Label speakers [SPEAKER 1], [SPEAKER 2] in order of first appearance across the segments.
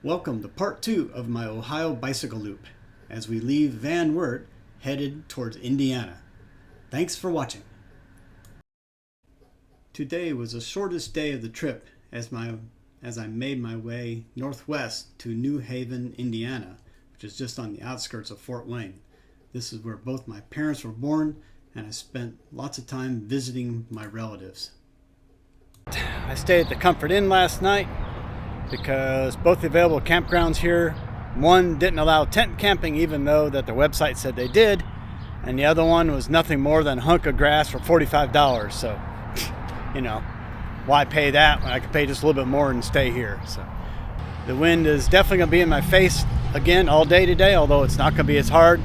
[SPEAKER 1] Welcome to part 2 of my Ohio bicycle loop as we leave Van Wert headed towards Indiana. Thanks for watching. Today was the shortest day of the trip as I made my way northwest to New Haven, Indiana, which is just on the outskirts of Fort Wayne. This is where both my parents were born, and I spent lots of time visiting my relatives. I stayed at the Comfort Inn last night because both the available campgrounds here, one didn't allow tent camping even though that the website said they did, and the other one was nothing more than a hunk of grass for $45. So, why pay that when I could pay just a little bit more and stay here? So the wind is definitely going to be in my face again all day today, although it's not going to be as hard.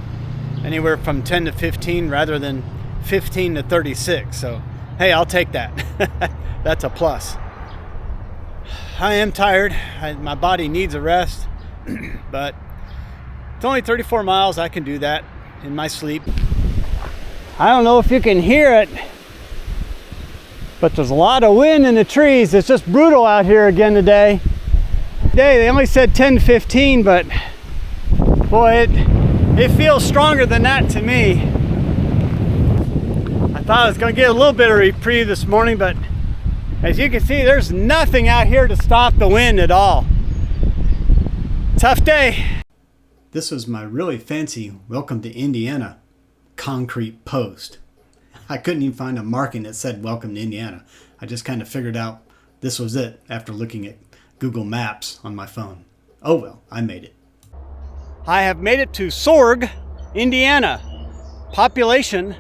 [SPEAKER 1] Anywhere from 10 to 15 rather than 15 to 36. So, hey, I'll take that. That's a plus. I am tired. My body needs a rest, but it's only 34 miles. I can do that in my sleep. I don't know if you can hear it, but there's a lot of wind in the trees. It's just brutal out here again today. Today they only said 10 to 15, but boy, it feels stronger than that to me. I thought I was going to get a little bit of reprieve this morning, but as you can see, there's nothing out here to stop the wind at all. Tough day. This was my really fancy Welcome to Indiana concrete post. I couldn't even find a marking that said Welcome to Indiana. I just kind of figured out this was it after looking at Google Maps on my phone. Oh well, I made it. I have made it to Sorg, Indiana. Population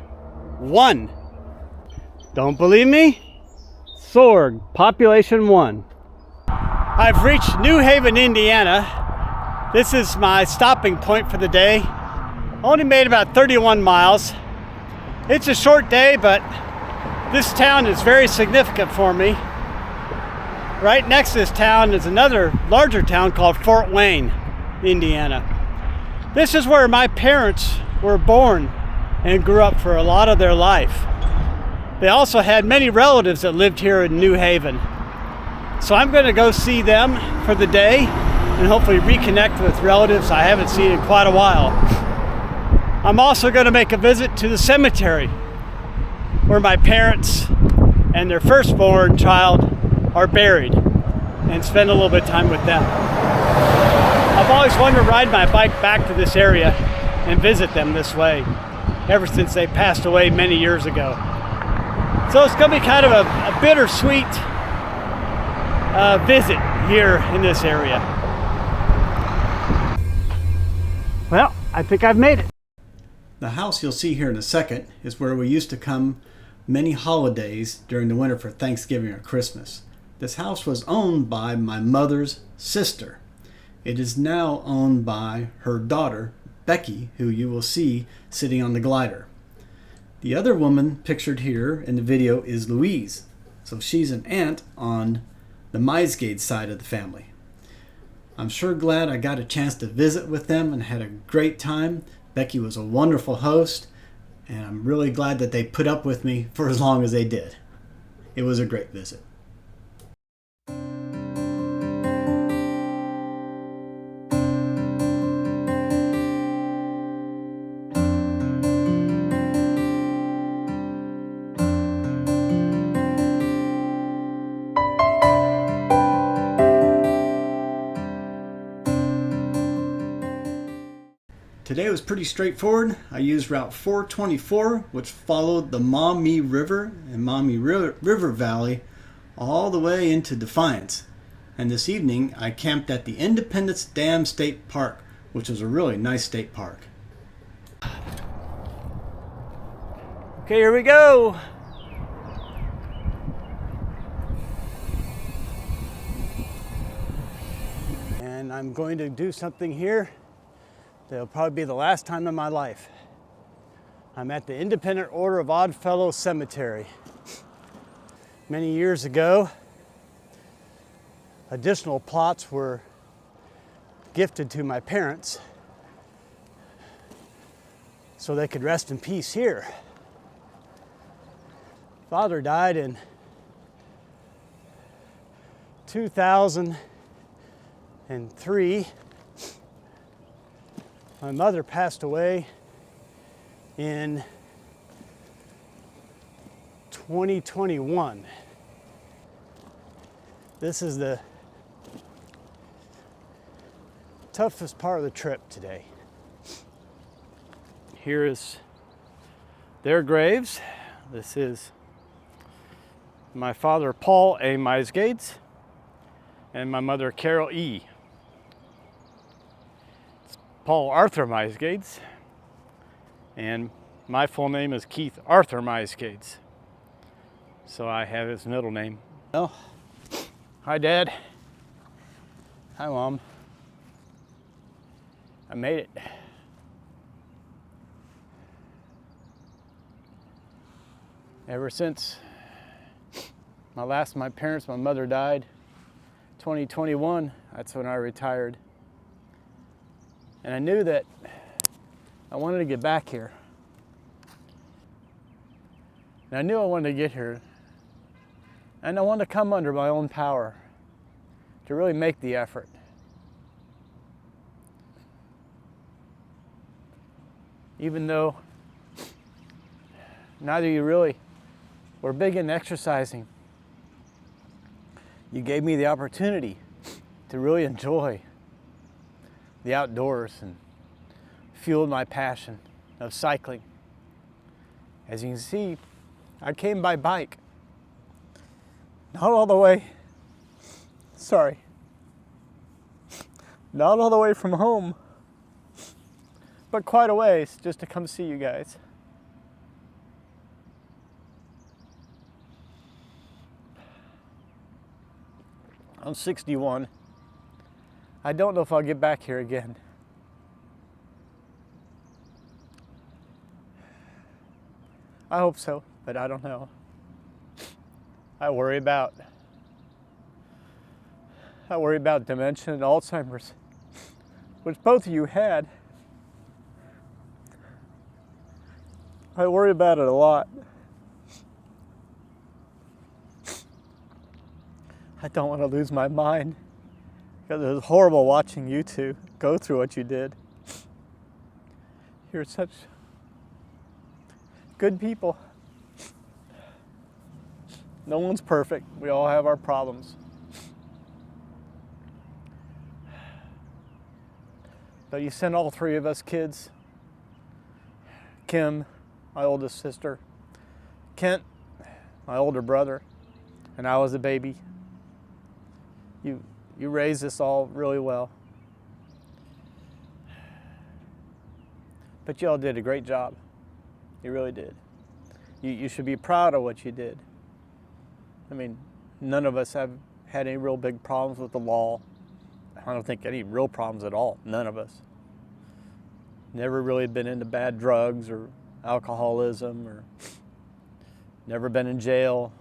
[SPEAKER 1] 1. Don't believe me? Sorg, population 1. I've reached New Haven, Indiana. This is my stopping point for the day. Only made about 31 miles. It's a short day, but this town is very significant for me. Right next to this town is another larger town called Fort Wayne, Indiana. This is where my parents were born and grew up for a lot of their life. They also had many relatives that lived here in New Haven. So I'm going to go see them for the day and hopefully reconnect with relatives I haven't seen in quite a while. I'm also going to make a visit to the cemetery where my parents and their firstborn child are buried and spend a little bit of time with them. I've always wanted to ride my bike back to this area and visit them this way ever since they passed away many years ago. So it's going to be kind of a bittersweet visit here in this area. Well, I think I've made it. The house you'll see here in a second is where we used to come many holidays during the winter for Thanksgiving or Christmas. This house was owned by my mother's sister. It is now owned by her daughter, Becky, who you will see sitting on the glider. The other woman pictured here in the video is Louise. So she's an aunt on the Meisgade side of the family. I'm sure glad I got a chance to visit with them and had a great time. Becky was a wonderful host, and I'm really glad that they put up with me for as long as they did. It was a great visit. Today was pretty straightforward. I used Route 424, which followed the Maumee River and Maumee River Valley all the way into Defiance. And this evening, I camped at the Independence Dam State Park, which is a really nice state park. Okay, here we go. And I'm going to do something here that'll probably be the last time in my life. I'm at the Independent Order of Odd Fellows Cemetery. Many years ago, additional plots were gifted to my parents so they could rest in peace here. Father died in 2000, And 3, my mother passed away in 2021. This is the toughest part of the trip today. Here is their graves. This is my father, Paul A. Maisgates, and my mother, Carol E. It's Paul Arthur Maisgates, and my full name is Keith Arthur Maisgates. So I have his middle name. Oh, hi, Dad. Hi, Mom. I made it. Ever since my parents, my mother died, 2021, that's when I retired. And I knew that I wanted to get back here. And I knew I wanted to get here. And I wanted to come under my own power to really make the effort. Even though neither of you really were big in exercising, you gave me the opportunity to really enjoy the outdoors and fueled my passion of cycling. As you can see, I came by bike. Not all the way from home, but quite a ways just to come see you guys. I'm 61. I don't know if I'll get back here again. I hope so, but I don't know. I worry about dementia and Alzheimer's, which both of you had. I worry about it a lot. I don't want to lose my mind, because it was horrible watching you two go through what you did. You're such good people. No one's perfect. We all have our problems. But you sent all 3 of us kids, Kim, my oldest sister, Kent, my older brother, and I was a baby. You raised us all really well. But you all did a great job. You really did. You should be proud of what you did. I mean, none of us have had any real big problems with the law. I don't think any real problems at all. None of us. Never really been into bad drugs or alcoholism, or never been in jail.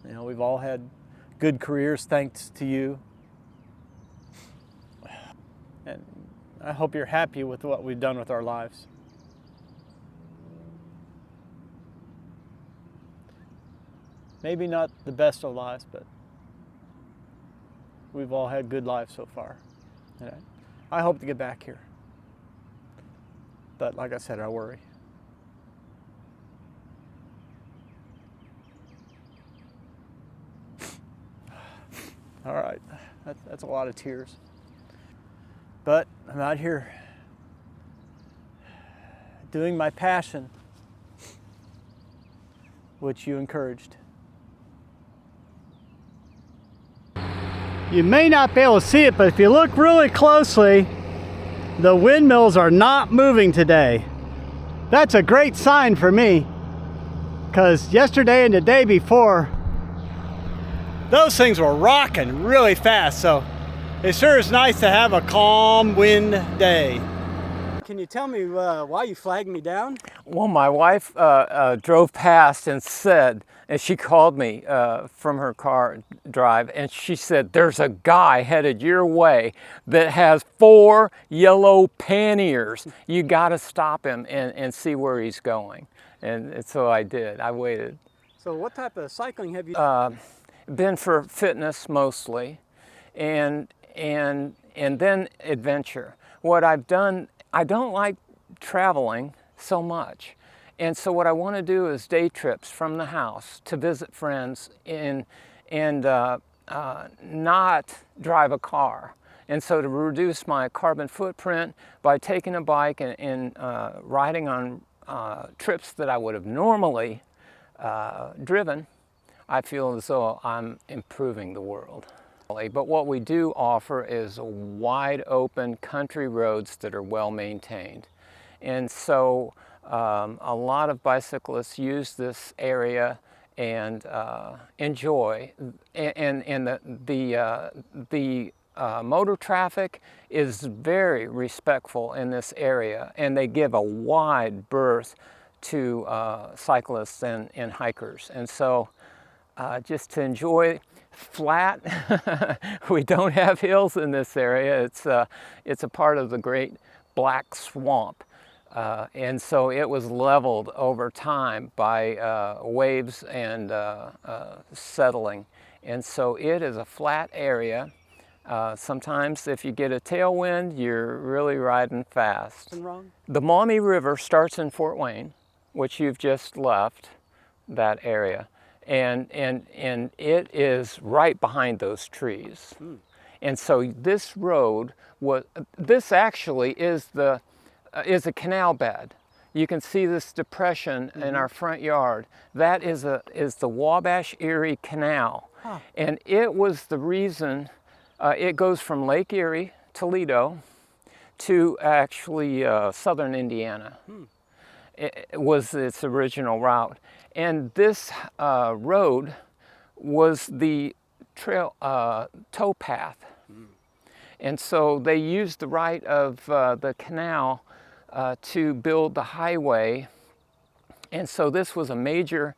[SPEAKER 1] You know, we've all had good careers thanks to you. And I hope you're happy with what we've done with our lives. Maybe not the best of lives, but we've all had good lives so far. And I hope to get back here. But like I said, I worry. All right, that's a lot of tears. But I'm out here doing my passion, which you encouraged. You may not be able to see it, but if you look really closely, the windmills are not moving today. That's a great sign for me, because yesterday and the day before, those things were rocking really fast. So it sure is nice to have a calm wind day. Can you tell me why you flagged me down?
[SPEAKER 2] Well, my wife drove past and said, and she called me from her car drive, and she said, there's a guy headed your way that has 4 yellow panniers. You got to stop him and see where he's going. And so I did. I waited.
[SPEAKER 1] So what type of cycling have you
[SPEAKER 2] been for fitness mostly, and and then adventure. What I've done, I don't like traveling so much. And so what I want to do is day trips from the house to visit friends and not drive a car. And so to reduce my carbon footprint by taking a bike and riding on trips that I would have normally driven, I feel as though I'm improving the world. But what we do offer is wide open country roads that are well maintained. And so a lot of bicyclists use this area and enjoy, and the motor traffic is very respectful in this area, and they give a wide berth to cyclists and hikers. And so just to enjoy flat, we don't have hills in this area. It's a part of the Great Black Swamp. And so it was leveled over time by waves and settling. And so it is a flat area. Sometimes if you get a tailwind, you're really riding fast.
[SPEAKER 1] Wrong?
[SPEAKER 2] The Maumee River starts in Fort Wayne, which you've just left, that area. And it is right behind those trees. And so this road this actually is a canal bed. You can see this depression in our front yard. That is the Wabash Erie Canal. Huh. And it was the reason, it goes from Lake Erie, Toledo, to actually southern Indiana. It was its original route. And this road was the trail towpath. And so they used the right of the canal to build the highway. And so this was a major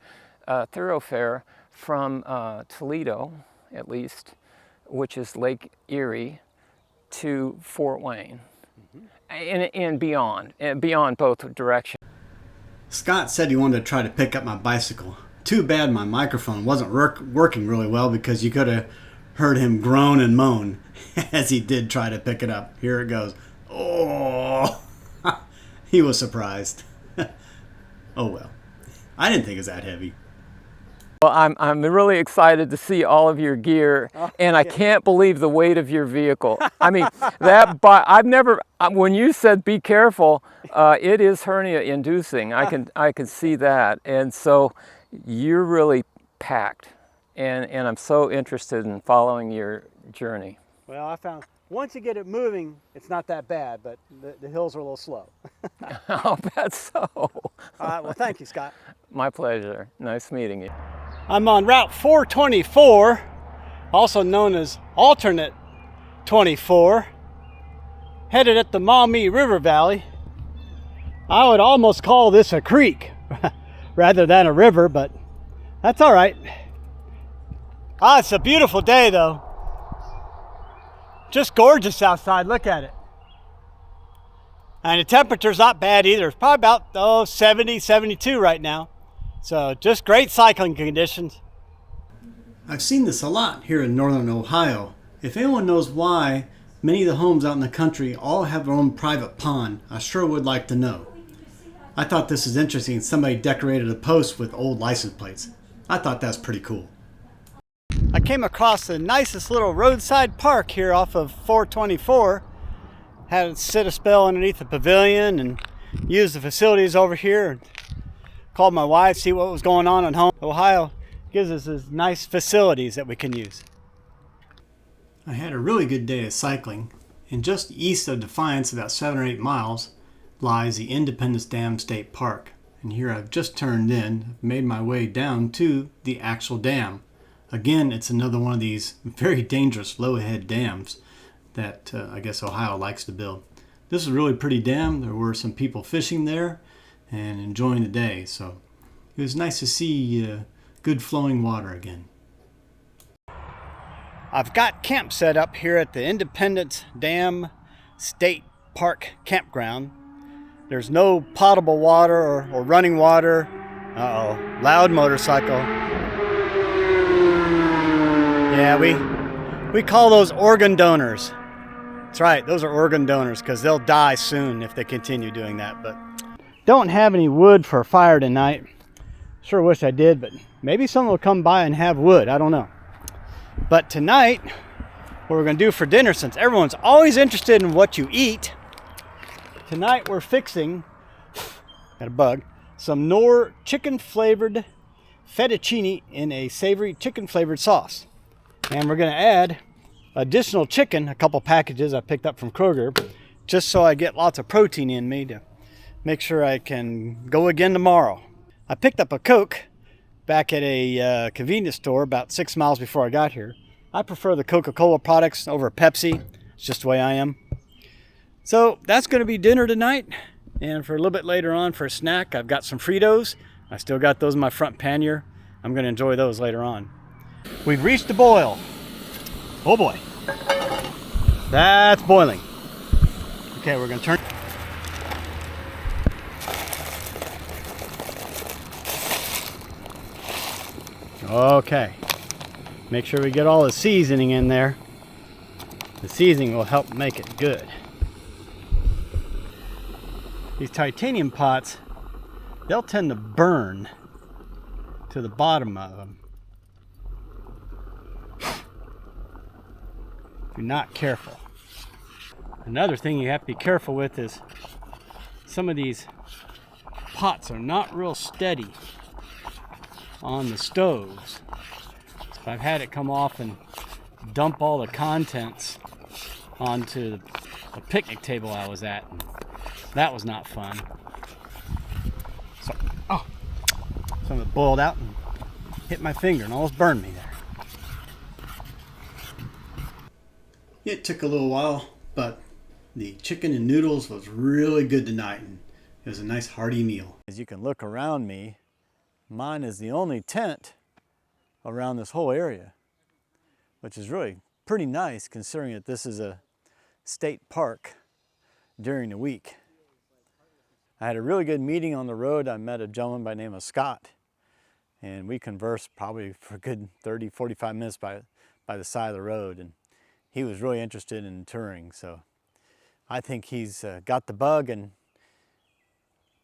[SPEAKER 2] thoroughfare from Toledo, at least, which is Lake Erie, to Fort Wayne, and beyond both directions.
[SPEAKER 1] Scott said he wanted to try to pick up my bicycle. Too bad my microphone wasn't working really well, because you could have heard him groan and moan as he did try to pick it up. Here it goes. Oh, he was surprised. Oh well, I didn't think it was that heavy.
[SPEAKER 2] Well, I'm really excited to see all of your gear, and I can't believe the weight of your vehicle. I mean, when you said be careful, it is hernia inducing. I can see that. And so you're really packed, and I'm so interested in following your journey.
[SPEAKER 1] Well, I found once you get it moving, it's not that bad, but the hills are a little slow.
[SPEAKER 2] I'll bet so.
[SPEAKER 1] All right, well, thank you, Scott.
[SPEAKER 2] My pleasure. Nice meeting you.
[SPEAKER 1] I'm on Route 424, also known as Alternate 24, headed at the Maumee River Valley. I would almost call this a creek rather than a river, but that's all right. It's a beautiful day, though. Just gorgeous outside. Look at it. And the temperature's not bad either. It's probably about 70, 72 right now. So just great cycling conditions. I've seen this a lot here in northern Ohio. If anyone knows why many of the homes out in the country all have their own private pond, I sure would like to know. I thought this is interesting. Somebody decorated a post with old license plates. I thought that's pretty cool. I came across the nicest little roadside park here off of 424. Had to sit a spell underneath the pavilion and use the facilities over here. Called my wife, see what was going on at home. Ohio gives us these nice facilities that we can use. I had a really good day of cycling, and just east of Defiance, about 7 or 8 miles, lies the Independence Dam State Park. And here I've just turned in, made my way down to the actual dam. Again, it's another one of these very dangerous low-head dams that I guess Ohio likes to build. This is a really pretty dam. There were some people fishing there and enjoying the day, so it was nice to see good flowing water again. I've got camp set up here at the Independence Dam State Park Campground. There's no potable water or running water. Uh-oh, loud motorcycle. Yeah, we call those organ donors. That's right, those are organ donors because they'll die soon if they continue doing that. But don't have any wood for a fire tonight. Sure wish I did, but maybe someone will come by and have wood. I don't know. But tonight, what we're going to do for dinner, since everyone's always interested in what you eat, tonight we're fixing, got a bug, some Knorr chicken flavored fettuccine in a savory chicken flavored sauce. And we're going to add additional chicken, a couple packages I picked up from Kroger, just so I get lots of protein in me to make sure I can go again tomorrow. I picked up a Coke back at a convenience store about 6 miles before I got here. I prefer the Coca-Cola products over Pepsi. It's just the way I am. So that's going to be dinner tonight. And for a little bit later on for a snack, I've got some Fritos. I still got those in my front pannier. I'm going to enjoy those later on. We've reached a boil. Oh boy. That's boiling. Okay, we're going to turn. Okay. Make sure we get all the seasoning in there. The seasoning will help make it good. These titanium pots, they'll tend to burn to the bottom of them if you're not careful. Another thing you have to be careful with is some of these pots are not real steady on the stoves. So I've had it come off and dump all the contents onto the picnic table I was at. That was not fun. So, some of it boiled out and hit my finger and almost burned me there. It took a little while, but the chicken and noodles was really good tonight, and it was a nice hearty meal. As you can look around me, mine is the only tent around this whole area, which is really pretty nice considering that this is a state park during the week. I had a really good meeting on the road. I met a gentleman by the name of Scott, and we conversed probably for a good 30, 45 minutes by the side of the road, and he was really interested in touring. So I think he's got the bug, and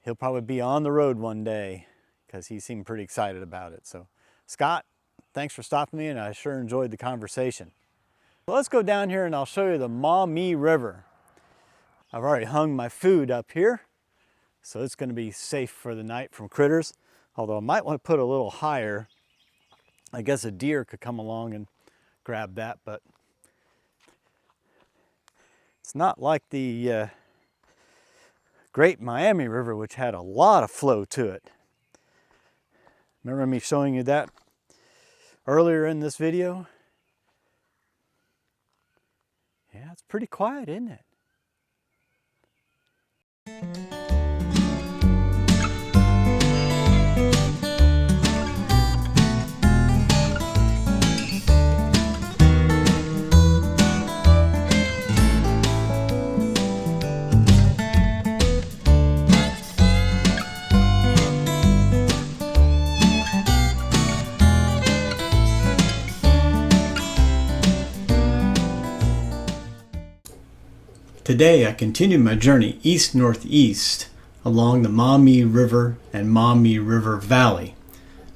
[SPEAKER 1] he'll probably be on the road one day because he seemed pretty excited about it. So Scott, thanks for stopping me, and I sure enjoyed the conversation. Well, let's go down here and I'll show you the Maumee River. I've already hung my food up here, so it's going to be safe for the night from critters, although I might want to put a little higher. I guess a deer could come along and grab that, but it's not like the Great Miami River, which had a lot of flow to it. Remember me showing you that earlier in this video? Yeah, it's pretty quiet, isn't it? Today I continue my journey east-northeast along the Maumee River and Maumee River Valley.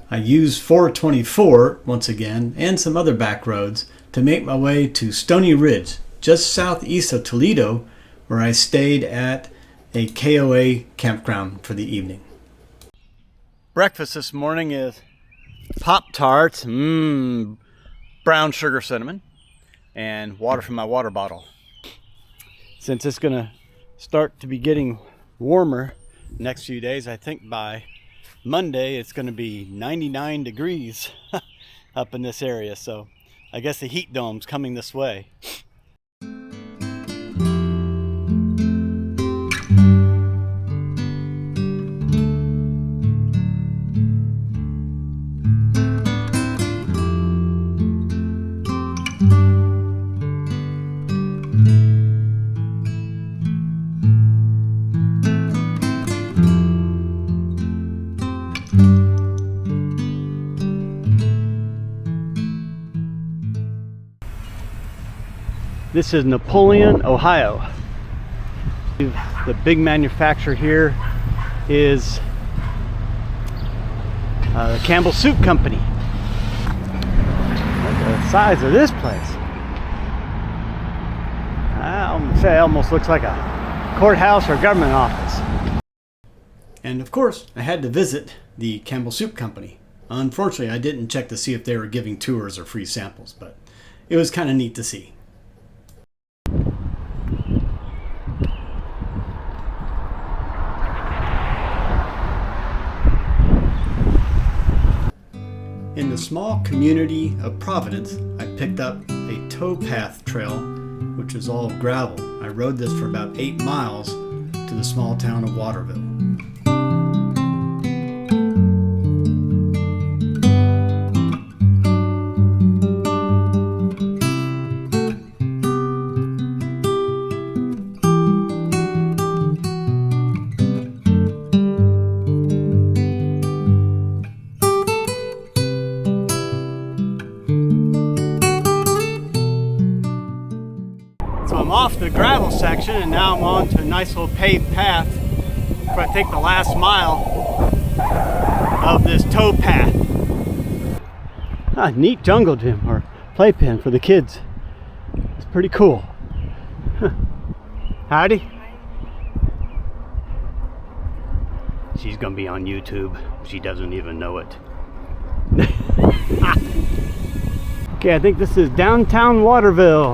[SPEAKER 1] I use 424 once again and some other back roads to make my way to Stony Ridge, just southeast of Toledo, where I stayed at a KOA campground for the evening. Breakfast this morning is Pop-Tarts, brown sugar cinnamon, and water from my water bottle. Since it's going to start to be getting warmer next few days, I think by Monday it's going to be 99 degrees up in this area. So I guess the heat dome's coming this way. This is Napoleon, Ohio. The big manufacturer here is the Campbell Soup Company. Look at the size of this place. I'll say it almost looks like a courthouse or government office. And of course, I had to visit the Campbell Soup Company. Unfortunately, I didn't check to see if they were giving tours or free samples, but it was kind of neat to see. In the small community of Providence, I picked up a towpath trail, which is all gravel. I rode this for about 8 miles to the small town of Waterville. So I'm off the gravel section and now I'm on to a nice little paved path before I take the last mile of this towpath. Neat jungle gym or playpen for the kids. It's pretty cool. Howdy. She's gonna be on YouTube. She doesn't even know it. Okay, I think this is downtown Waterville.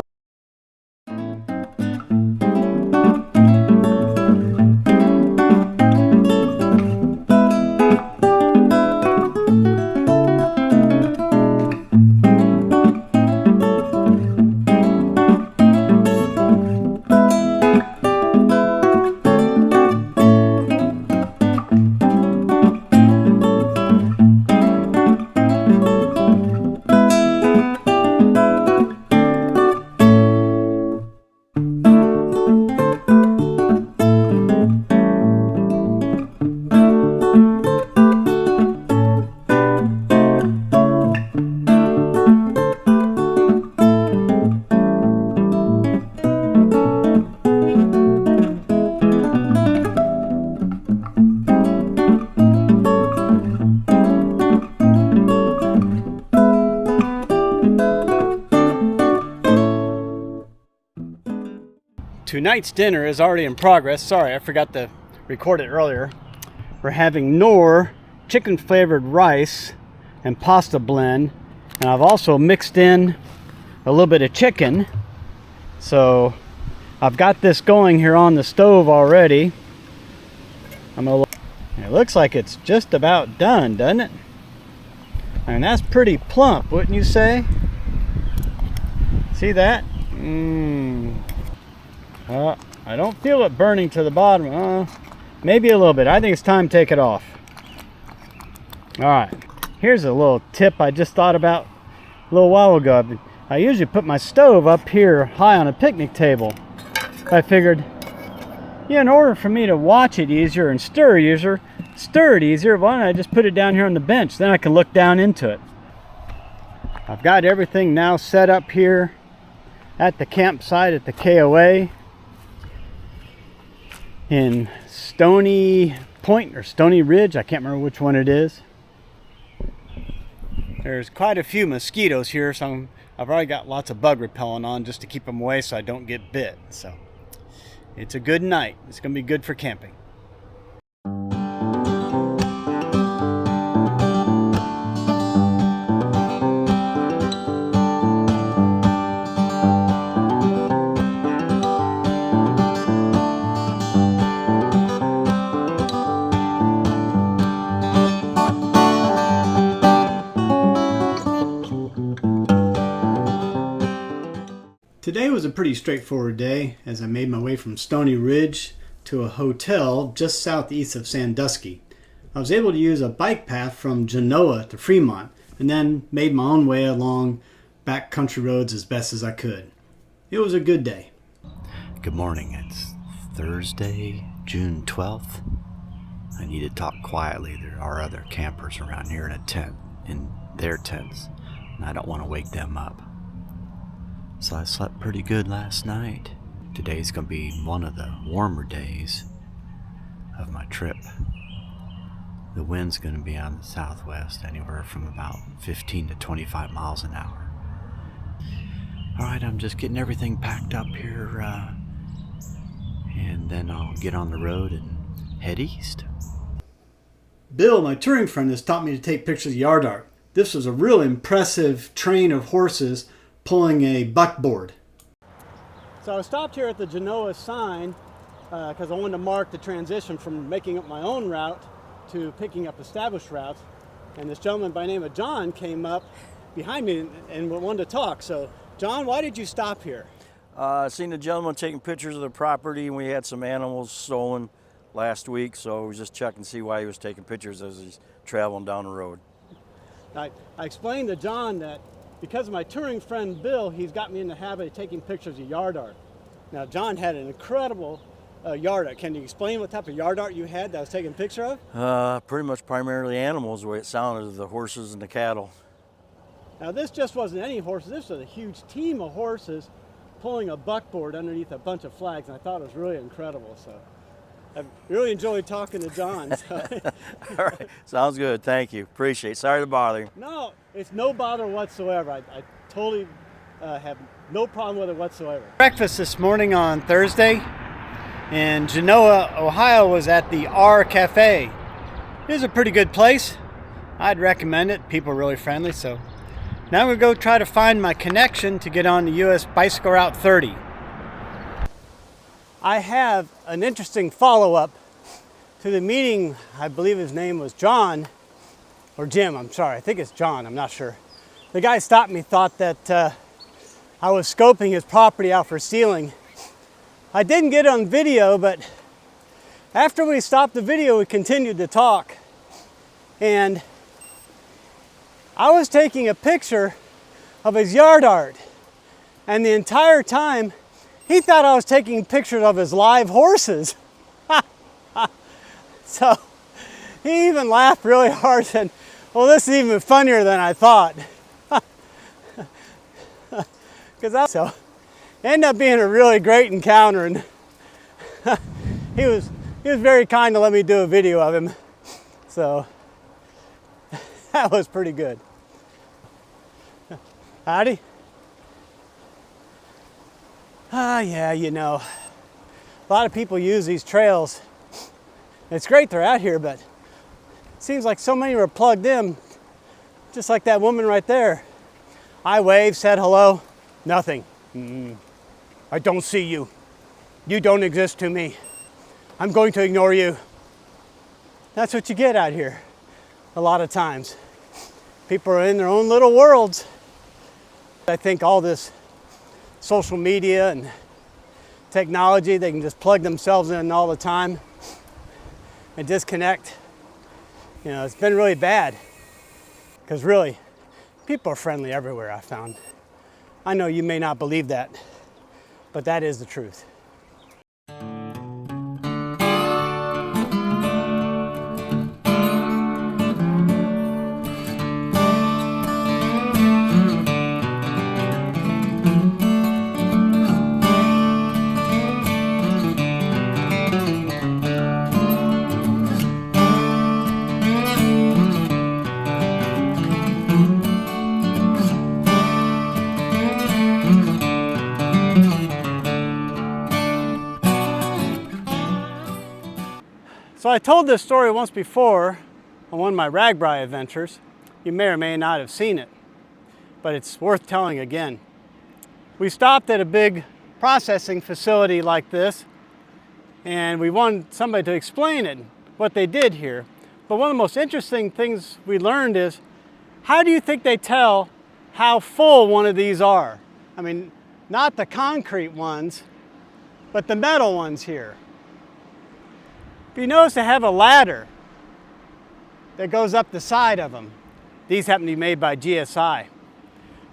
[SPEAKER 1] Tonight's dinner is already in progress. Sorry, I forgot to record it earlier. We're having Knorr chicken flavored rice and pasta blend. And I've also mixed in a little bit of chicken. So I've got this going here on the stove already. It looks like it's just about done, doesn't it? I mean, that's pretty plump, wouldn't you say? See that? I don't feel it burning to the bottom. Maybe a little bit. I think it's time to take it off. Alright, here's a little tip I just thought about a little while ago. I usually put my stove up here high on a picnic table. I figured, yeah, in order for me to watch it easier and stir it easier, why don't I just put it down here on the bench? Then I can look down into it. I've got everything now set up here at the campsite at the KOA in Stony Point or Stony Ridge. I can't remember which one it is. There's quite a few mosquitoes here, so I've already got lots of bug repellent on just to keep them away so I don't get bit. So it's a good night. It's going to be good for camping. Today was a pretty straightforward day as I made my way from Stony Ridge to a hotel just southeast of Sandusky. I was able to use a bike path from Genoa to Fremont and then made my own way along back country roads as best as I could. It was a good day.
[SPEAKER 3] Good morning. It's Thursday, June 12th. I need to talk quietly. There are other campers around here in their tents, and I don't want to wake them up. So I slept pretty good last night. Today's gonna be one of the warmer days of my trip. The wind's gonna be on the southwest, anywhere from about 15 to 25 miles an hour. Alright, I'm just getting everything packed up here, and then I'll get on the road and head east.
[SPEAKER 1] Bill, my touring friend, has taught me to take pictures of yard art. This was a real impressive train of horses pulling a buckboard. So I stopped here at the Genoa sign because I wanted to mark the transition from making up my own route to picking up established routes. And this gentleman by the name of John came up behind me and wanted to talk. So, John, why did you stop here?
[SPEAKER 4] I seen a gentleman taking pictures of the property, and we had some animals stolen last week, so we was just checking to see why he was taking pictures as he's traveling down the road.
[SPEAKER 1] I explained to John that because of my touring friend Bill, he's got me in the habit of taking pictures of yard art. Now, John had an incredible yard art. Can you explain what type of yard art you had that I was taking a picture of?
[SPEAKER 4] Pretty much primarily animals, the way it sounded, the horses and the cattle.
[SPEAKER 1] Now, this just wasn't any horses. This was a huge team of horses pulling a buckboard underneath a bunch of flags, and I thought it was really incredible. So I really enjoyed talking to John. So.
[SPEAKER 4] All right, sounds good. Thank you. Appreciate it. Sorry to bother you.
[SPEAKER 1] No, it's no bother whatsoever. I totally have no problem with it whatsoever. Breakfast this morning on Thursday in Genoa, Ohio was at the R Cafe. It is a pretty good place. I'd recommend it. People are really friendly. So now I'm going to go try to find my connection to get on the US Bicycle Route 30. I have an interesting follow-up to the meeting. I believe his name was John, or Jim, I'm sorry. I think it's John, I'm not sure. The guy stopped me, thought that I was scoping his property out for stealing. I didn't get it on video, but after we stopped the video, we continued to talk. And I was taking a picture of his yard art. And the entire time, he thought I was taking pictures of his live horses. So he even laughed really hard and said, well, this is even funnier than I thought. So it ended up being a really great encounter, and he was very kind to let me do a video of him. So that was pretty good. Howdy. Yeah, you know, a lot of people use these trails. It's great they're out here, but it seems like so many were plugged in, just like that woman right there. I waved, said hello, nothing. I don't see you. You don't exist to me. I'm going to ignore you. That's what you get out here a lot of times. People are in their own little worlds. I think all this social media and technology, they can just plug themselves in all the time and disconnect. You know, it's been really bad because really, people are friendly everywhere, I found. I know you may not believe that, but that is the truth. So I told this story once before on one of my RAGBRAI adventures. You may or may not have seen it, but it's worth telling again. We stopped at a big processing facility like this, and we wanted somebody to explain it, what they did here. But one of the most interesting things we learned is, how do you think they tell how full one of these are? I mean, not the concrete ones, but the metal ones here. If you notice, they have a ladder that goes up the side of them. These happen to be made by GSI.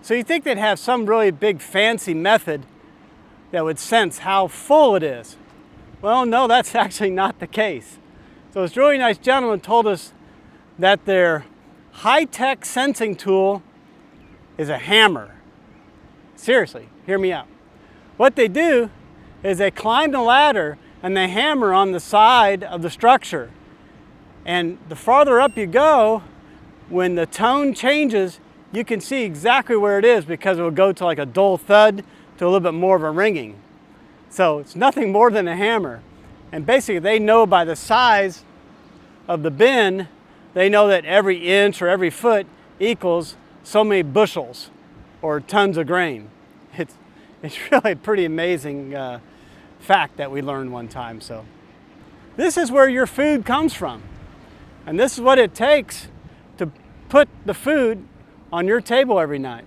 [SPEAKER 1] So you think they'd have some really big fancy method that would sense how full it is. Well, no, that's actually not the case. So this really nice gentleman told us that their high-tech sensing tool is a hammer. Seriously, hear me out. What they do is they climb the ladder and they hammer on the side of the structure. And the farther up you go, when the tone changes, you can see exactly where it is because it will go to like a dull thud to a little bit more of a ringing. So it's nothing more than a hammer. And basically they know by the size of the bin, they know that every inch or every foot equals so many bushels or tons of grain. It's really a pretty amazing fact that we learned one time. So this is where your food comes from. And this is what it takes to put the food on your table every night.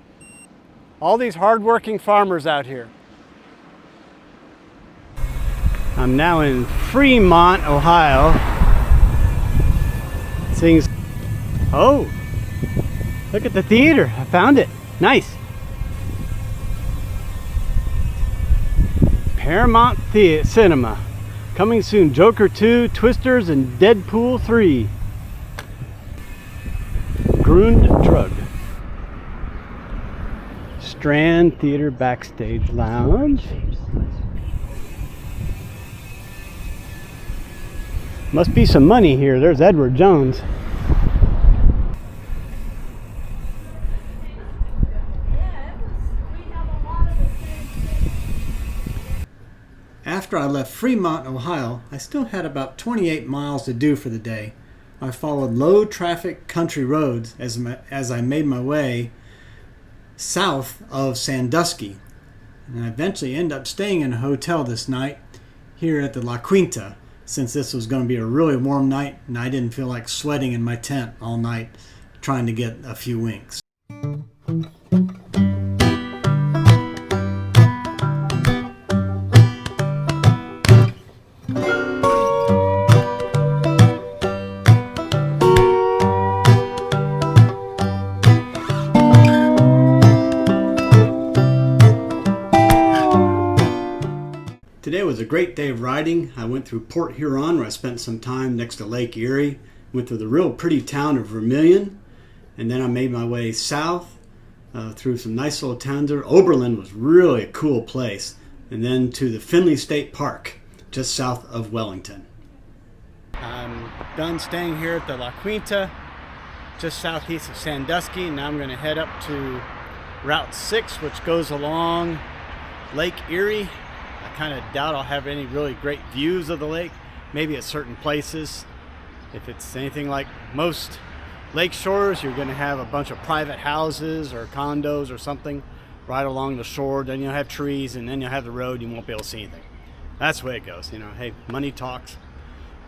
[SPEAKER 1] All these hardworking farmers out here. I'm now in Fremont, Ohio. Oh, look at the theater. I found it. Nice. Paramount Cinema. Coming soon. Joker 2, Twisters, and Deadpool 3. Grund Drug. Strand Theater Backstage Lounge. Must be some money here. There's Edward Jones. After I left Fremont, Ohio, I still had about 28 miles to do for the day. I followed low traffic country roads as I made my way south of Sandusky. And I eventually ended up staying in a hotel this night here at the La Quinta, since this was going to be a really warm night and I didn't feel like sweating in my tent all night trying to get a few winks. Today was a great day of riding. I went through Port Huron where I spent some time next to Lake Erie. Went through the real pretty town of Vermilion. And then I made my way south through some nice little towns there. Oberlin was really a cool place. And then to the Finley State Park, just south of Wellington. I'm done staying here at the La Quinta, just southeast of Sandusky. Now I'm going to head up to Route 6, which goes along Lake Erie. I kind of doubt I'll have any really great views of the lake, maybe at certain places. If it's anything like most lake shores, you're going to have a bunch of private houses or condos or something right along the shore. Then you'll have trees, and then you'll have the road. You won't be able to see anything. That's the way it goes. You know, hey, money talks.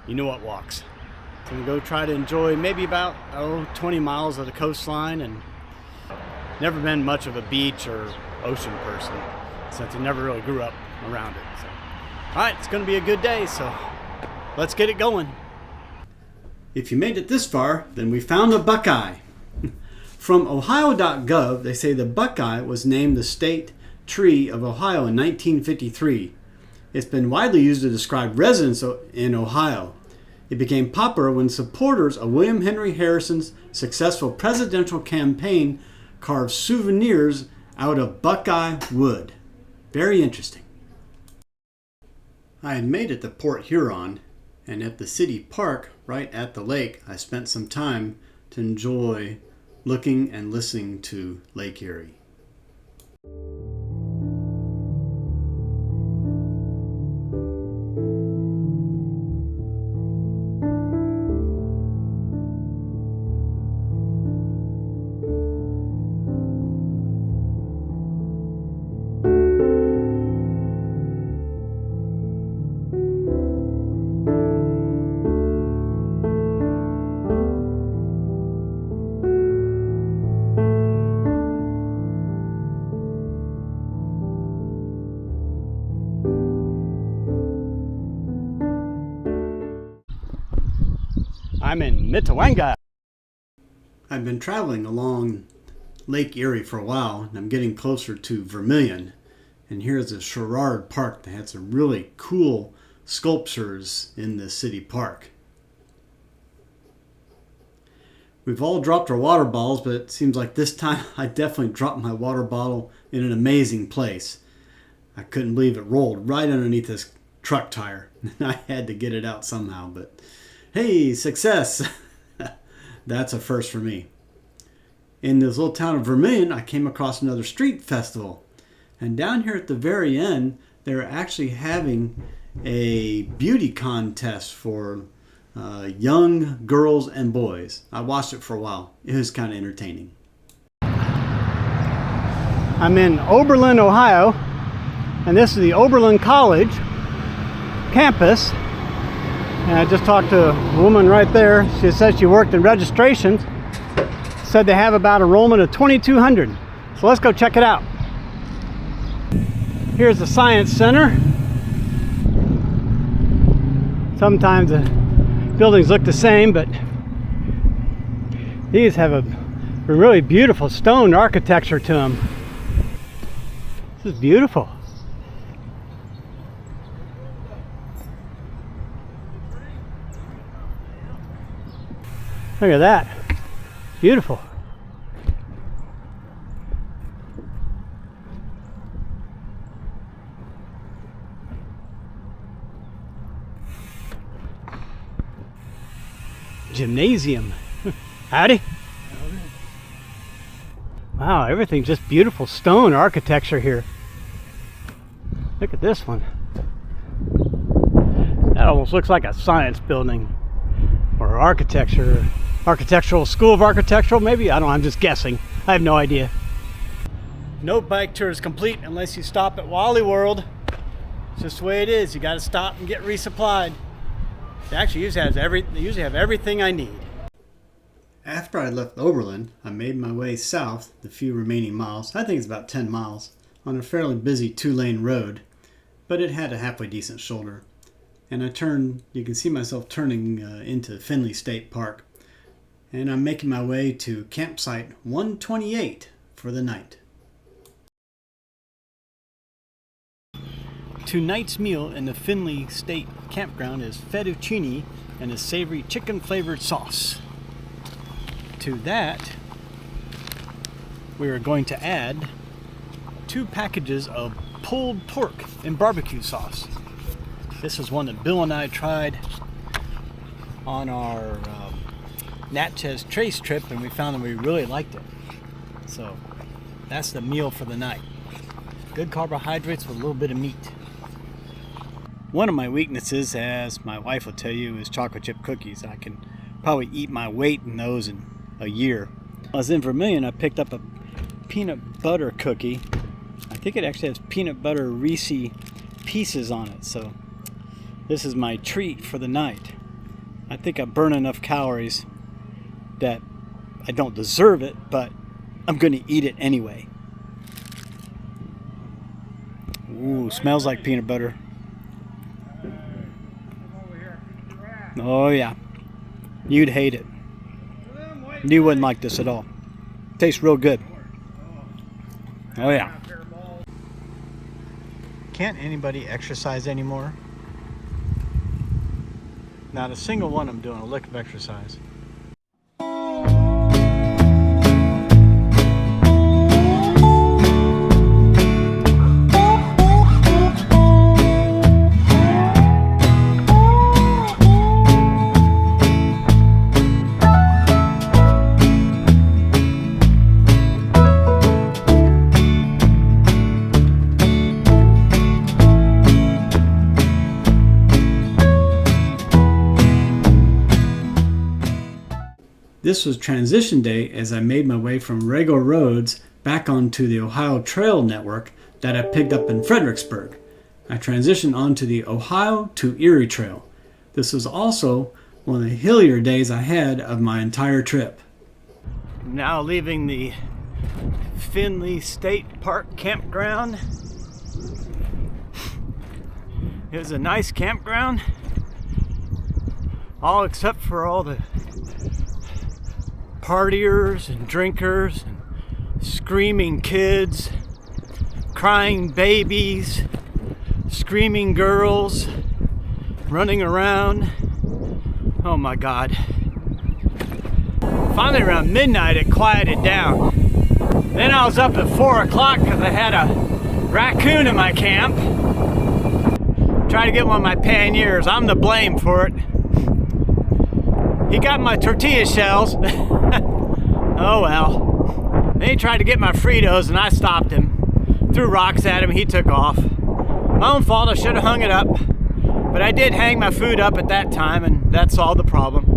[SPEAKER 1] You know what walks. So I'm going to go try to enjoy maybe about 20 miles of the coastline, and never been much of a beach or ocean person since I never really grew up around it. So, all right, it's going to be a good day, so let's get it going. If you made it this far, then we found a buckeye. From Ohio.gov, they say the buckeye was named the state tree of Ohio in 1953. It's been widely used to describe residents in Ohio. It became popular when supporters of William Henry Harrison's successful presidential campaign carved souvenirs out of buckeye wood. Very interesting. I had made it to Port Huron, and at the city park right at the lake, I spent some time to enjoy looking and listening to Lake Erie. I'm in Mitawanga. I've been traveling along Lake Erie for a while, and I'm getting closer to Vermilion. And here's a Sherrard Park that had some really cool sculptures in the city park. We've all dropped our water bottles, but it seems like this time I definitely dropped my water bottle in an amazing place. I couldn't believe it rolled right underneath this truck tire. I had to get it out somehow, but hey, success! That's a first for me. In this little town of Vermilion, I came across another street festival. And down here at the very end, they're actually having a beauty contest for young girls and boys. I watched it for a while. It was kind of entertaining. I'm in Oberlin, Ohio, and this is the Oberlin College campus. And I just talked to a woman right there. She said she worked in registrations. Said they have about enrollment of 2,200. So let's go check it out. Here's the Science Center. Sometimes the buildings look the same, but these have a really beautiful stone architecture to them. This is beautiful. Look at that. Beautiful. Gymnasium. Howdy. Wow, everything's just beautiful stone architecture here. Look at this one. That almost looks like a science building or architectural school of architectural maybe. I don't know, I'm just guessing. I have no idea. No bike tour is complete unless you stop at Wally World. It's just the way it is. You got to stop and get resupplied. They actually usually have everything I need. After I left Oberlin, I made my way south the few remaining miles. I think it's about 10 miles on a fairly busy 2-lane road, but it had a halfway decent shoulder. And I turned, you can see myself turning into Finley State Park. And I'm making my way to campsite 128 for the night. Tonight's meal in the Finley State Campground is fettuccine and a savory chicken flavored sauce. To that, we are going to add 2 packages of pulled pork and barbecue sauce. This is one that Bill and I tried on our Natchez Trace trip, and we found that we really liked it. So that's the meal for the night. Good carbohydrates with a little bit of meat. One of my weaknesses, as my wife will tell you, is chocolate chip cookies. I can probably eat my weight in those in a year. I was in Vermilion, I picked up a peanut butter cookie. I think it actually has peanut butter Reese pieces on it, so this is my treat for the night. I think I burn enough calories that I don't deserve it, but I'm going to eat it anyway. Ooh, smells like peanut butter. Oh yeah, you'd hate it. You wouldn't like this at all. Tastes real good. Oh yeah. Can't anybody exercise anymore? Not a single one of them doing a lick of exercise. This was transition day as I made my way from regular roads back onto the Ohio Trail network that I picked up in Fredericksburg. I transitioned onto the Ohio to Erie Trail. This was also one of the hillier days I had of my entire trip. Now leaving the Finley State Park campground. It was a nice campground, all except for all the partiers and drinkers and screaming kids, crying babies, screaming girls, running around. Oh my God. Finally around midnight it quieted down. Then I was up at 4 o'clock because I had a raccoon in my camp. Tried to get one of my panniers. I'm to blame for it. He got my tortilla shells. Oh well. Then he tried to get my Fritos and I stopped him. Threw rocks at him, he took off. My own fault, I should have hung it up. But I did hang my food up at that time and that solved the problem.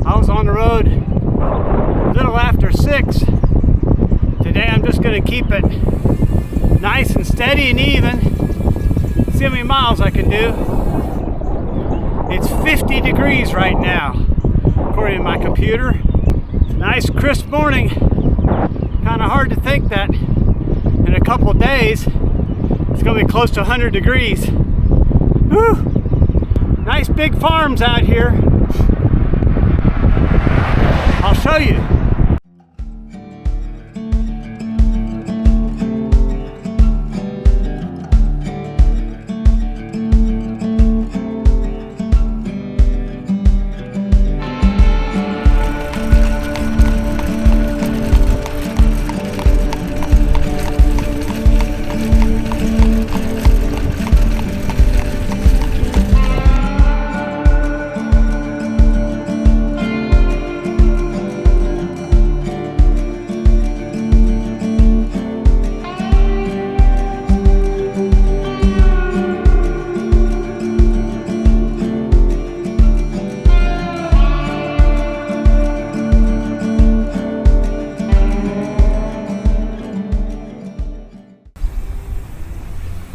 [SPEAKER 1] I was on the road a little after 6. Today I'm just going to keep it nice and steady and even. See how many miles I can do. It's 50 degrees right now, according to my computer. It's a nice crisp morning. Kind of hard to think that in a couple days it's going to be close to 100 degrees. Whew. Nice big farms out here. I'll show you.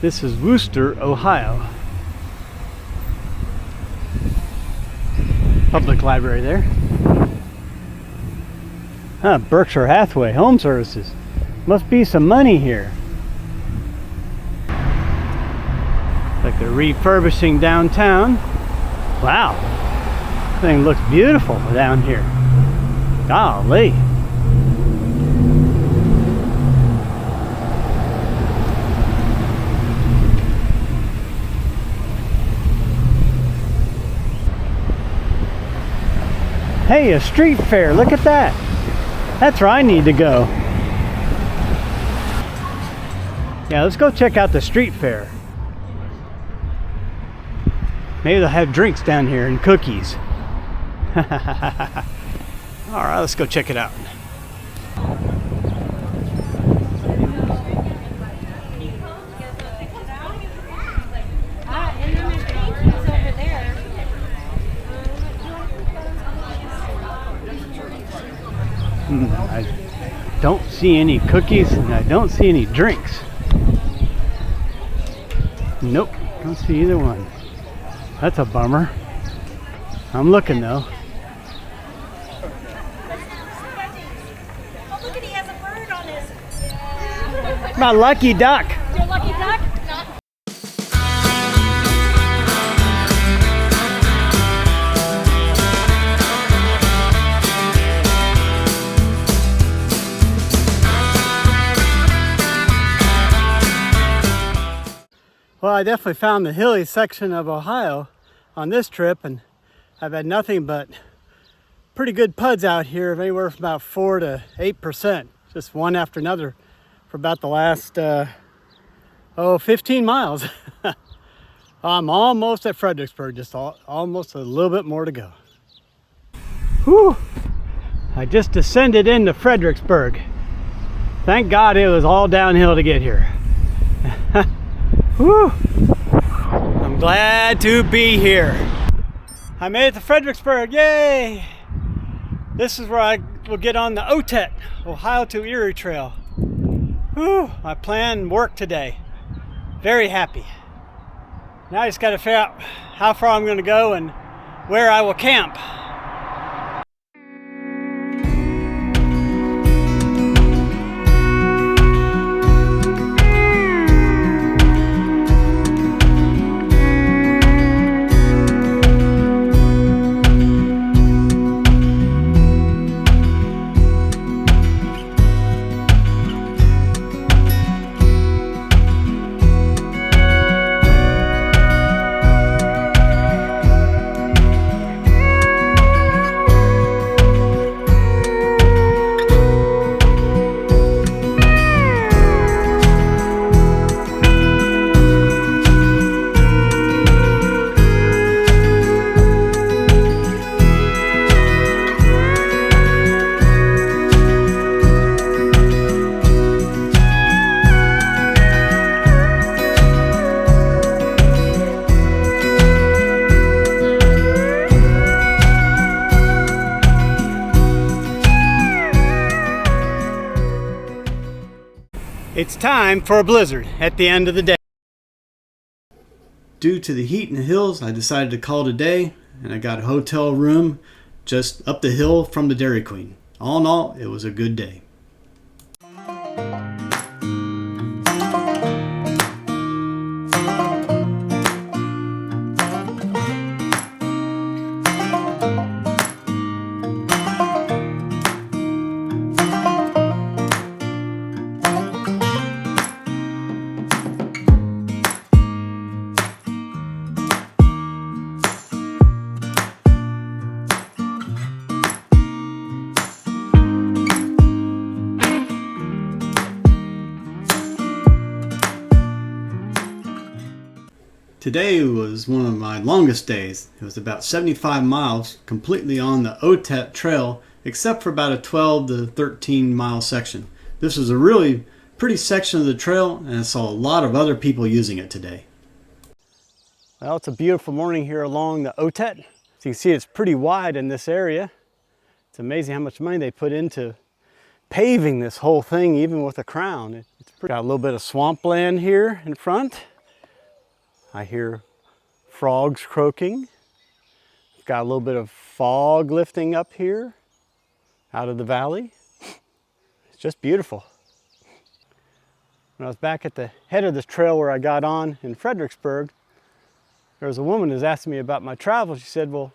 [SPEAKER 1] This is Wooster, Ohio. Public library there. Huh, Berkshire Hathaway Home Services. Must be some money here. Like they're refurbishing downtown. Wow. Thing looks beautiful down here. Golly. Hey, a street fair, look at that. That's where I need to go. Yeah, let's go check out the street fair. Maybe they'll have drinks down here and cookies. Alright, let's go check it out. I don't see any cookies and I don't see any drinks. Nope, don't see either one. That's a bummer. I'm looking though.
[SPEAKER 5] Oh, look at, he has a bird on his.
[SPEAKER 1] My lucky duck.
[SPEAKER 5] Your lucky duck?
[SPEAKER 1] Well, I definitely found the hilly section of Ohio on this trip, and I've had nothing but pretty good puds out here of anywhere from about 4 to 8%, just one after another for about the last 15 miles. I'm almost at Fredericksburg, just almost a little bit more to go. Whew! I just descended into Fredericksburg. Thank God it was all downhill to get here. Whew. I'm glad to be here. I made it to Fredericksburg, yay! This is where I will get on the OTET, Ohio to Erie Trail. Whew, my plan worked today. Very happy. Now I just got to figure out how far I'm going to go and where I will camp. It's time for a blizzard at the end of the day. Due to the heat in the hills, I decided to call it a day, and I got a hotel room just up the hill from the Dairy Queen. All in all, it was a good day. Today was one of my longest days. It was about 75 miles completely on the OTET trail, except for about a 12 to 13 mile section. This was a really pretty section of the trail, and I saw a lot of other people using it today. Well, it's a beautiful morning here along the OTET. So you can see it's pretty wide in this area. It's amazing how much money they put into paving this whole thing, even with a crown. It's got a little bit of swampland here in front. I hear frogs croaking. I've got a little bit of fog lifting up here out of the valley. It's just beautiful. When I was back at the head of this trail where I got on in Fredericksburg, there was a woman who was asking me about my travel. She said, well,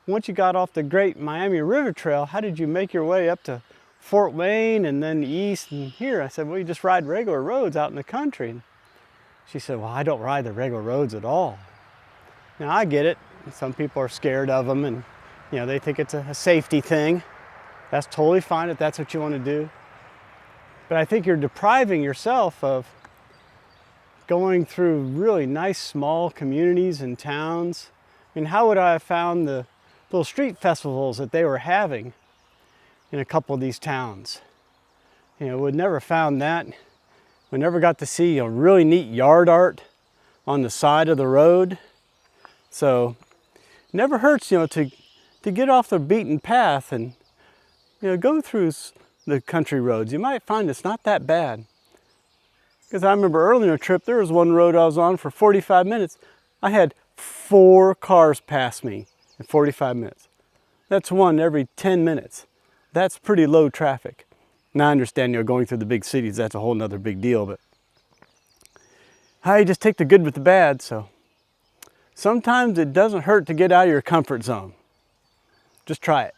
[SPEAKER 1] once you got off the Great Miami River Trail, how did you make your way up to Fort Wayne and then east and here? I said, well, you just ride regular roads out in the country. She said, well, I don't ride the regular roads at all. Now, I get it. Some people are scared of them and, you know, they think it's a safety thing. That's totally fine if that's what you want to do. But I think you're depriving yourself of going through really nice small communities and towns. I mean, how would I have found the little street festivals that they were having in a couple of these towns? You know, would never found that. We never got to see a really neat yard art on the side of the road. So it never hurts, you know, to get off the beaten path and, you know, go through the country roads. You might find it's not that bad. Because I remember earlier in the trip, there was one road I was on for 45 minutes. I had 4 cars pass me in 45 minutes. That's one every 10 minutes. That's pretty low traffic. Now I understand, you know, going through the big cities, that's a whole nother big deal, but I just take the good with the bad, so sometimes it doesn't hurt to get out of your comfort zone. Just try it.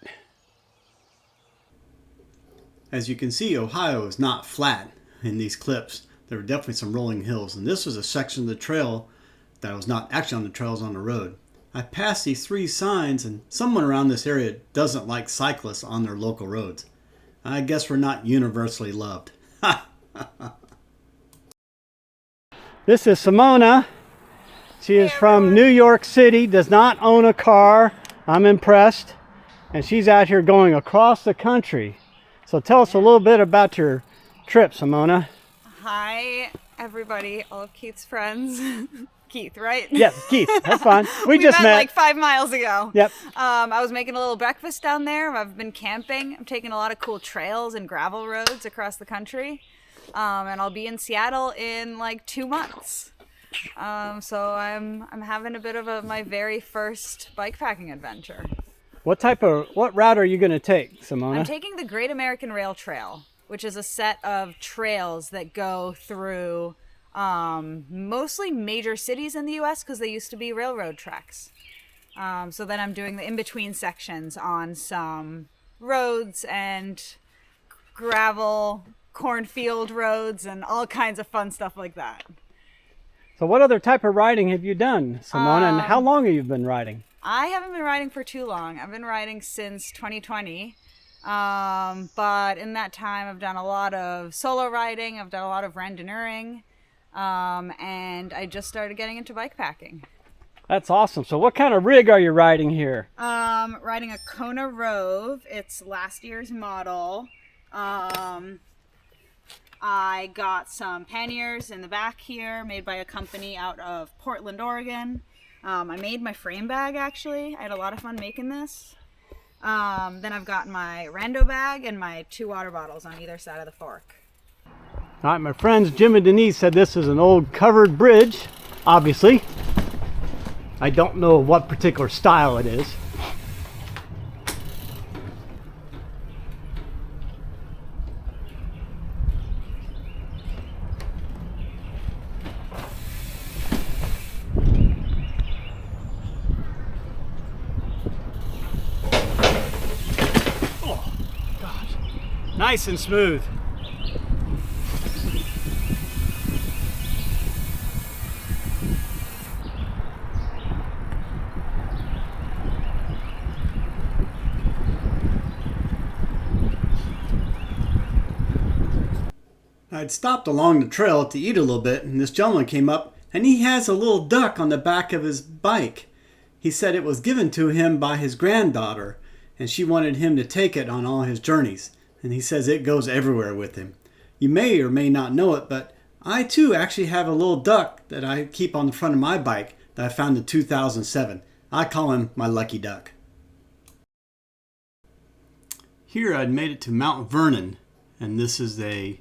[SPEAKER 1] As you can see, Ohio is not flat in these clips. There were definitely some rolling hills, and this was a section of the trail that was not actually on the trails on the road. I passed these 3 signs, and someone around this area doesn't like cyclists on their local roads. I guess we're not universally loved. This is Simona. She is from New York City, does not own a car. I'm impressed. And she's out here going across the country. So tell us a little bit about your trip, Simona.
[SPEAKER 6] Hi, everybody, all of Keith's friends. Keith, right?
[SPEAKER 1] Yes, Keith, that's fine. We just met
[SPEAKER 6] like 5 miles ago.
[SPEAKER 1] Yep.
[SPEAKER 6] I was making a little breakfast down there. I've been camping. I'm taking a lot of cool trails and gravel roads across the country. And I'll be in Seattle in like 2 months. So I'm having a bit of my very first bikepacking adventure.
[SPEAKER 1] What route are you going to take, Simona?
[SPEAKER 6] I'm taking the Great American Rail Trail, which is a set of trails that go through mostly major cities in the U.S. because they used to be railroad tracks. So then I'm doing the in-between sections on some roads and gravel, cornfield roads, and all kinds of fun stuff like that.
[SPEAKER 1] So what other type of riding have you done, Simona, and how long have you been riding?
[SPEAKER 6] I haven't been riding for too long. I've been riding since 2020. But in that time, I've done a lot of solo riding. I've done a lot of randonneuring. And I just started getting into bikepacking.
[SPEAKER 1] That's awesome. So what kind of rig are you riding here?
[SPEAKER 6] Riding a Kona Rove. It's last year's model. I got some panniers in the back here made by a company out of Portland, Oregon. I made my frame bag, actually. I had a lot of fun making this. Then I've got my rando bag and my 2 water bottles on either side of the fork.
[SPEAKER 1] All right, my friends Jim and Denise said this is an old covered bridge, obviously. I don't know what particular style it is. Oh, gosh. Nice and smooth. I'd stopped along the trail to eat a little bit, and this gentleman came up, and he has a little duck on the back of his bike. He said it was given to him by his granddaughter, and she wanted him to take it on all his journeys. And he says it goes everywhere with him. You may or may not know it, but I too actually have a little duck that I keep on the front of my bike that I found in 2007. I call him my lucky duck. Here I'd made it to Mount Vernon, and this is a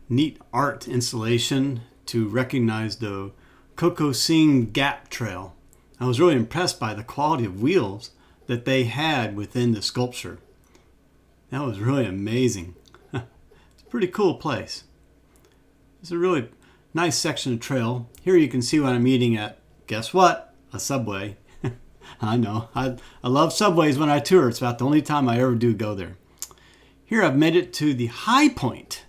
[SPEAKER 1] neat art installation to recognize the Kokosing Gap Trail. I was really impressed by the quality of wheels that they had within the sculpture. That was really amazing. It's a pretty cool place. It's a really nice section of trail. Here you can see what I'm eating at. Guess what? A Subway. I know. I love Subways when I tour. It's about the only time I ever do go there. Here I've made it to the high point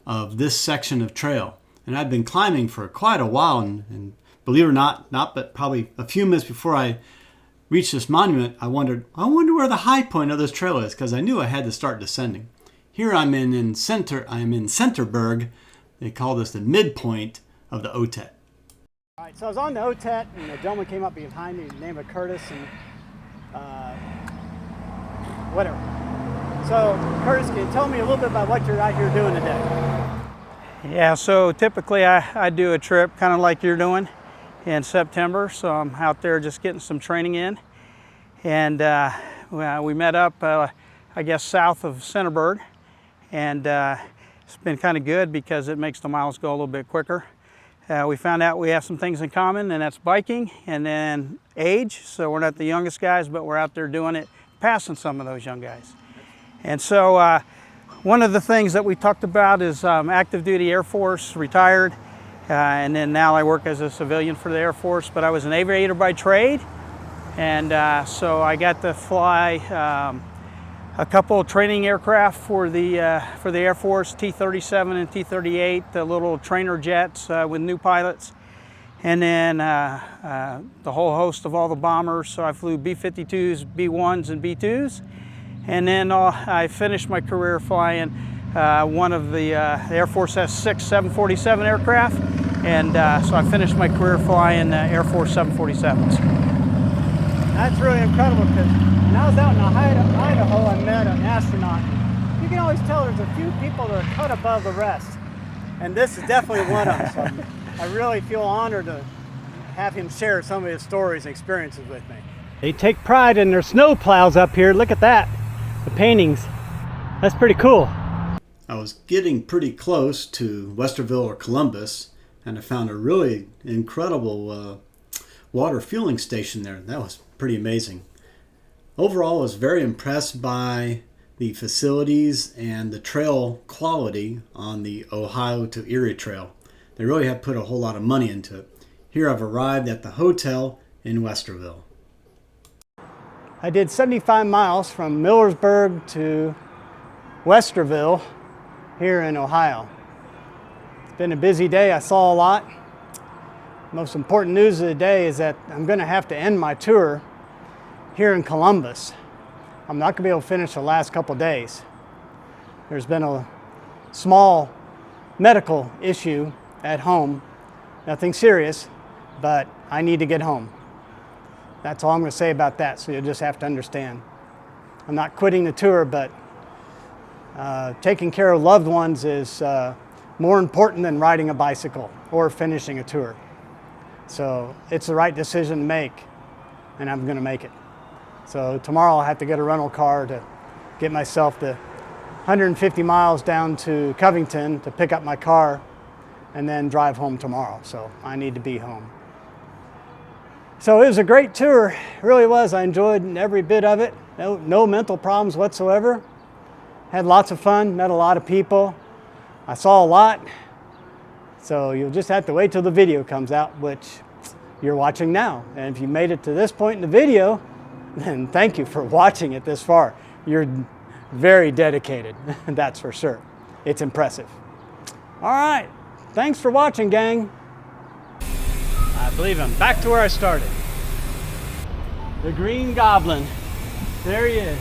[SPEAKER 1] of this section of trail. And I've been climbing for quite a while, and believe it or not but probably a few minutes before I reached this monument, I wonder where the high point of this trail is, because I knew I had to start descending. Here I'm in Centerburg. They call this the midpoint of the Otet. All right, so I was on the Otet, and a gentleman came up behind me, named Curtis, and whatever. So, Curtis, can you tell me a little bit about what you're out here doing today?
[SPEAKER 7] Yeah, so typically I do a trip kind of like you're doing in September, so I'm out there just getting some training in. And we met up, I guess, south of Centerburg, and it's been kind of good because it makes the miles go a little bit quicker. We found out we have some things in common, and that's biking and then age. So we're not the youngest guys, but we're out there doing it, passing some of those young guys. And so one of the things that we talked about is active duty Air Force, retired, and then now I work as a civilian for the Air Force, but I was an aviator by trade, and so I got to fly a couple of training aircraft for the Air Force, T-37 and T-38, the little trainer jets with new pilots, and then the whole host of all the bombers. So I flew B-52s, B-1s, and B-2s. And then I finished my career flying one of the Air Force has 6 747 aircraft, and so I finished my career flying Air Force 747s.
[SPEAKER 1] That's really incredible, because when I was out in Idaho, I met an astronaut. You can always tell there's a few people that are cut above the rest, and this is definitely one of them. So I really feel honored to have him share some of his stories and experiences with me. They take pride in their snow plows up here. Look at that. The paintings. That's pretty cool. I was getting pretty close to Westerville or Columbus, and I found a really incredible water fueling station there. That was pretty amazing. Overall, I was very impressed by the facilities and the trail quality on the Ohio to Erie Trail. They really have put a whole lot of money into it. Here I've arrived at the hotel in Westerville. I did 75 miles from Millersburg to Westerville here in Ohio. It's been a busy day. I saw a lot. Most important news of the day is that I'm going to have to end my tour here in Columbus. I'm not going to be able to finish the last couple days. There's been a small medical issue at home. Nothing serious, but I need to get home. That's all I'm going to say about that, so you'll just have to understand. I'm not quitting the tour, but taking care of loved ones is more important than riding a bicycle or finishing a tour. So it's the right decision to make, and I'm going to make it. So tomorrow I'll have to get a rental car to get myself to 150 miles down to Covington to pick up my car and then drive home tomorrow. So I need to be home. So it was a great tour, it really was. I enjoyed every bit of it. No mental problems whatsoever. Had lots of fun, met a lot of people. I saw a lot. So you'll just have to wait till the video comes out, which you're watching now. And if you made it to this point in the video, then thank you for watching it this far. You're very dedicated, that's for sure. It's impressive. All right, thanks for watching, gang. I believe I'm back to where I started. The Green Goblin. There he is.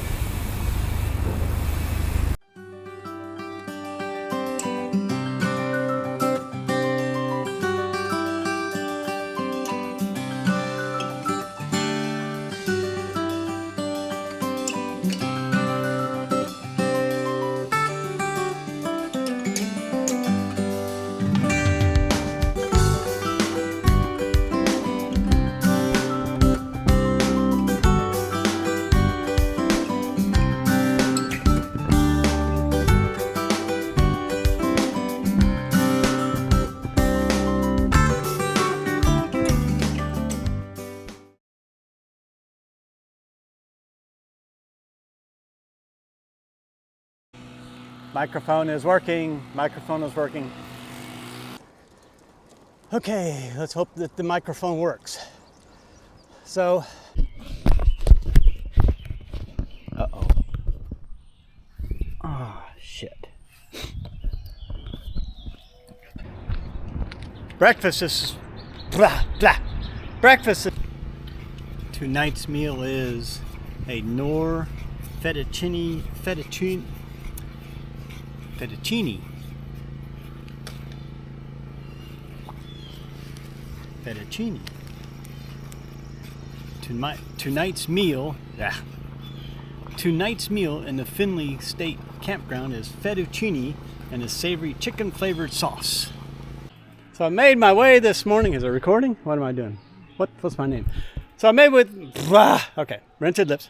[SPEAKER 1] Microphone is working. Microphone is working. Okay, let's hope that the microphone works. So, uh-oh. Oh, shit. Breakfast is blah, blah. Breakfast is, tonight's meal is a Knorr fettuccine Tonight's meal in the Finley State Campground is fettuccine and a savory chicken flavored sauce. So I made my way this morning. Is it recording? What am I doing? What's my name? So I made with, okay, rented lips.